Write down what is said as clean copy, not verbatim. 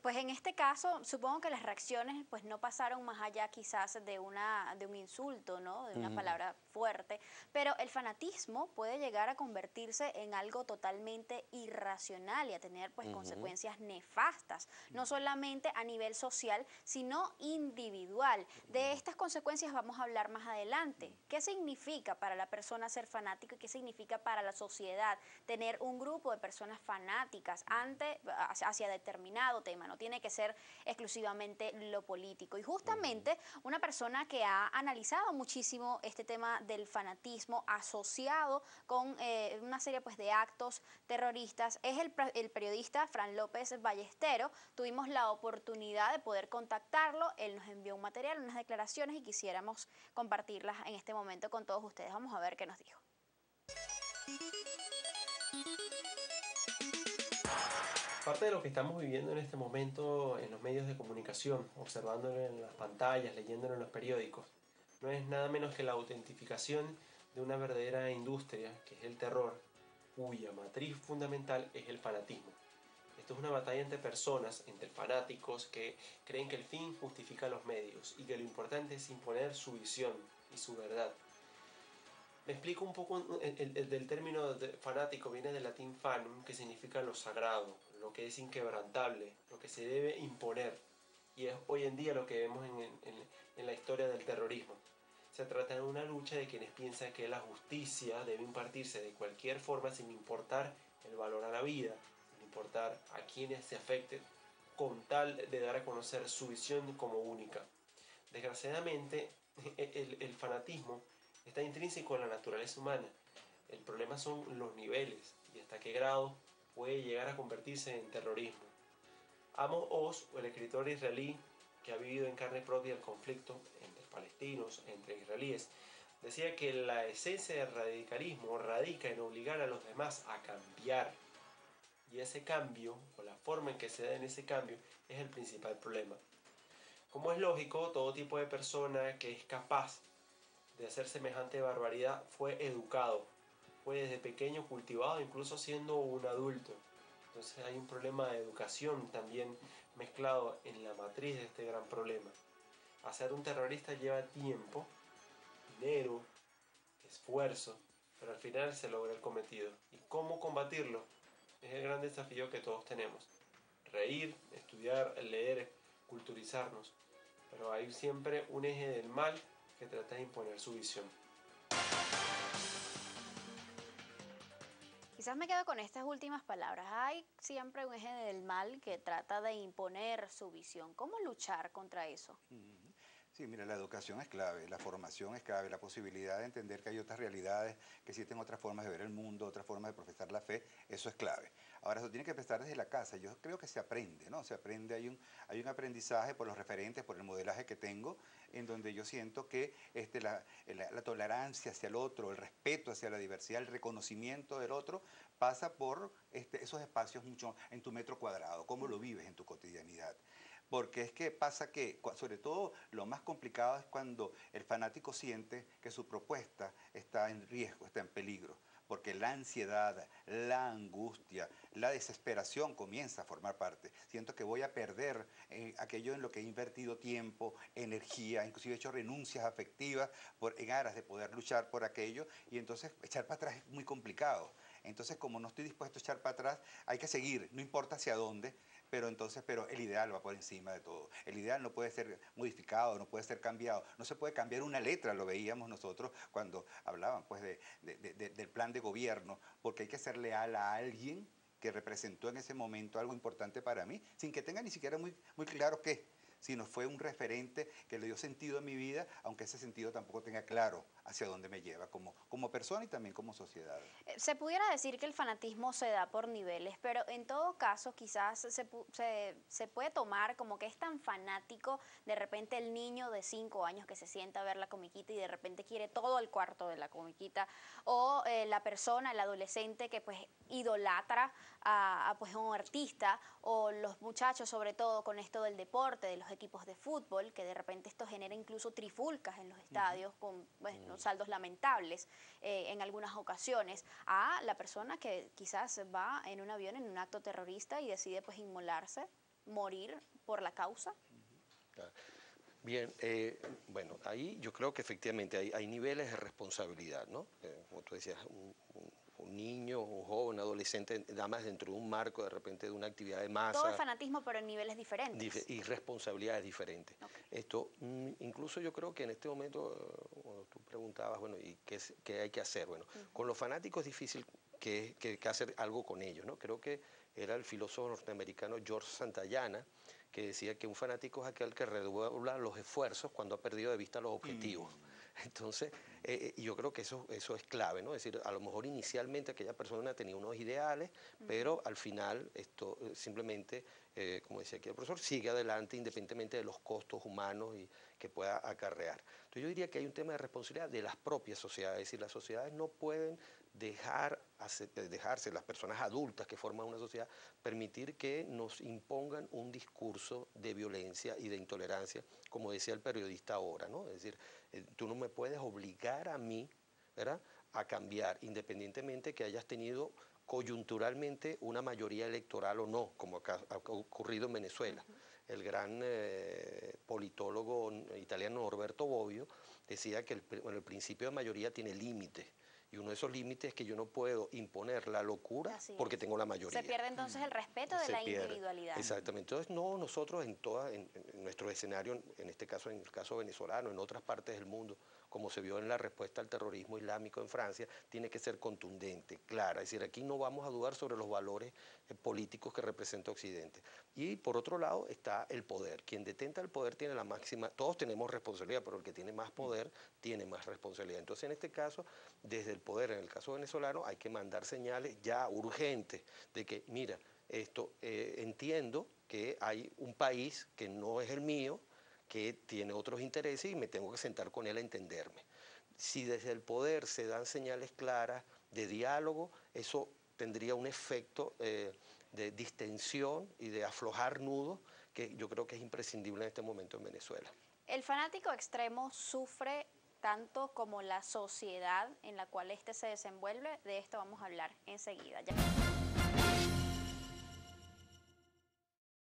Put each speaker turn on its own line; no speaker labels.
Pues en este caso, supongo que las reacciones pues no pasaron más allá quizás de un insulto, ¿no? De una
Ujú,
palabra fuerte, pero el fanatismo puede llegar a convertirse en algo totalmente irracional y a tener pues
ujú,
consecuencias nefastas, no solamente a nivel social, sino individual. De
ujú,
estas consecuencias vamos a hablar más adelante. ¿Qué significa para la persona ser fanático y qué significa para la sociedad tener un grupo de personas fanáticas hacia determinado tema? No tiene que ser exclusivamente lo político. Y
ujú,
justamente una persona que ha analizado muchísimo este tema del fanatismo asociado con una serie pues, de actos terroristas es el periodista Fran López Ballestero. Tuvimos la oportunidad de poder contactarlo. Él nos envió un material, unas declaraciones y quisiéramos compartirlas en este momento con todos ustedes. Vamos a ver qué nos dijo.
Parte de lo que estamos viviendo en este momento en los medios de comunicación, observándolo en las pantallas, leyéndolo en los periódicos, no es nada menos que la autentificación de una verdadera industria, que es el terror, cuya matriz fundamental es el fanatismo. Esto es una batalla entre personas, entre fanáticos que creen que el fin justifica los medios y que lo importante es imponer su visión y su verdad. Me explico un poco del término de fanático, viene del latín fanum, que significa lo sagrado, lo que es inquebrantable, lo que se debe imponer. Y es hoy en día lo que vemos en la historia del terrorismo. Se trata de una lucha de quienes piensan que la justicia debe impartirse de cualquier forma sin importar el valor a la vida, sin importar a quienes se afecten, con tal de dar a conocer su visión como única. Desgraciadamente, el fanatismo está intrínseco en la naturaleza humana. El problema son los niveles y hasta qué grado puede llegar a convertirse en terrorismo. Amos Oz, el escritor israelí que ha vivido en carne propia el conflicto entre palestinos, entre israelíes, decía que la esencia del radicalismo radica en obligar a los demás a cambiar. Y ese cambio, o la forma en que se da en ese cambio, es el principal problema. Como es lógico, todo tipo de persona que es capaz de hacer semejante barbaridad fue educado, fue desde pequeño cultivado, incluso siendo un adulto. Entonces hay un problema de educación también mezclado en la matriz de este gran problema. Hacer un terrorista lleva tiempo, dinero, esfuerzo, pero al final se logra el cometido. ¿Y cómo combatirlo? Es el gran desafío que todos tenemos. Reír, estudiar, leer, culturizarnos. Pero hay siempre un eje del mal que trata de imponer su visión.
Quizás me quedo con estas últimas palabras. Hay siempre un eje del mal que trata de imponer su visión. ¿Cómo luchar contra eso?
ujú. Sí, mira, la educación es clave, la formación es clave, la posibilidad de entender que hay otras realidades, que existen otras formas de ver el mundo, otras formas de profesar la fe, eso es clave. Ahora, eso tiene que empezar desde la casa. Yo creo que se aprende, ¿no? Se aprende, hay un aprendizaje por los referentes, por el modelaje que tengo, en donde yo siento que la tolerancia hacia el otro, el respeto hacia la diversidad, el reconocimiento del otro, pasa por esos espacios mucho en tu metro cuadrado, cómo lo vives en tu cotidianidad. Porque es que pasa que, sobre todo, lo más complicado es cuando el fanático siente que su propuesta está en riesgo, está en peligro, porque la ansiedad, la angustia, la desesperación comienza a formar parte. Siento que voy a perder aquello en lo que he invertido tiempo, energía, inclusive he hecho renuncias afectivas en aras de poder luchar por aquello, y entonces echar para atrás es muy complicado. Entonces, como no estoy dispuesto a echar para atrás, hay que seguir, no importa hacia dónde, pero el ideal va por encima de todo. El ideal no puede ser modificado, no puede ser cambiado, no se puede cambiar una letra, lo veíamos nosotros cuando hablaban pues del plan de gobierno, porque hay que ser leal a alguien que representó en ese momento algo importante para mí, sin que tenga ni siquiera muy claro qué, sino fue un referente que le dio sentido a mi vida, aunque ese sentido tampoco tenga claro hacia dónde me lleva como persona y también como sociedad.
Se pudiera decir que el fanatismo se da por niveles, pero en todo caso quizás se puede tomar como que es tan fanático de repente el niño de 5 años que se sienta a ver la comiquita y de repente quiere todo el cuarto de la comiquita, o la persona, el adolescente que pues idolatra pues, a un artista, o los muchachos sobre todo con esto del deporte, de los equipos de fútbol, que de repente esto genera incluso trifulcas en los
Ujú,
estadios con bueno,
ujú.
saldos lamentables en algunas ocasiones, a la persona que quizás va en un avión en un acto terrorista y decide pues inmolarse. morir por la causa?
Claro. Bien, bueno, ahí yo creo que efectivamente hay niveles de responsabilidad, ¿no? Como tú decías, un niño, un joven, un adolescente, nada más dentro de un marco de repente de una actividad de masa.
Todo es fanatismo, pero en niveles diferentes.
Y responsabilidades diferentes.
Okay.
Esto, incluso yo creo que en este momento, cuando tú preguntabas, bueno, ¿y qué hay que hacer? Bueno, con los fanáticos es difícil que hacer algo con ellos, ¿no? Creo que era el filósofo norteamericano George Santayana, que decía que un fanático es aquel que redobla los esfuerzos cuando ha perdido de vista los objetivos. Entonces, yo creo que eso es clave, ¿no? Es decir, a lo mejor inicialmente aquella persona tenía unos ideales, pero al final esto simplemente, como decía aquí el profesor, sigue adelante independientemente de los costos humanos y que pueda acarrear. Entonces yo diría que hay un tema de responsabilidad de las propias sociedades, es decir, las sociedades no pueden dejarse, las personas adultas que forman una sociedad, permitir que nos impongan un discurso de violencia y de intolerancia, como decía el periodista ahora, ¿no? Es decir, tú no me puedes obligar a mí, ¿verdad?, a cambiar, independientemente que hayas tenido coyunturalmente una mayoría electoral o no, como ha ocurrido en Venezuela. El gran politólogo italiano Norberto Bobbio decía que el principio de mayoría tiene límites. Y uno de esos límites es que yo no puedo imponer la locura porque tengo la mayoría.
Se pierde entonces el respeto de la individualidad.
Exactamente. Entonces, no, nosotros en nuestro escenario, en este caso, en el caso venezolano, en otras partes del mundo, como se vio en la respuesta al terrorismo islámico en Francia, tiene que ser contundente, clara. Es decir, aquí no vamos a dudar sobre los valores políticos que representa Occidente. Y por otro lado está el poder. Quien detenta el poder tiene la máxima, todos tenemos responsabilidad, pero el que tiene más poder tiene más responsabilidad. Entonces, en este caso, desde el poder, en el caso venezolano, hay que mandar señales ya urgentes de que, mira, entiendo que hay un país que no es el mío, que tiene otros intereses y me tengo que sentar con él a entenderme. Si desde el poder se dan señales claras de diálogo, eso tendría un efecto de distensión y de aflojar nudos que yo creo que es imprescindible en este momento en Venezuela.
El fanático extremo sufre tanto como la sociedad en la cual éste se desenvuelve. De esto vamos a hablar enseguida. Ya.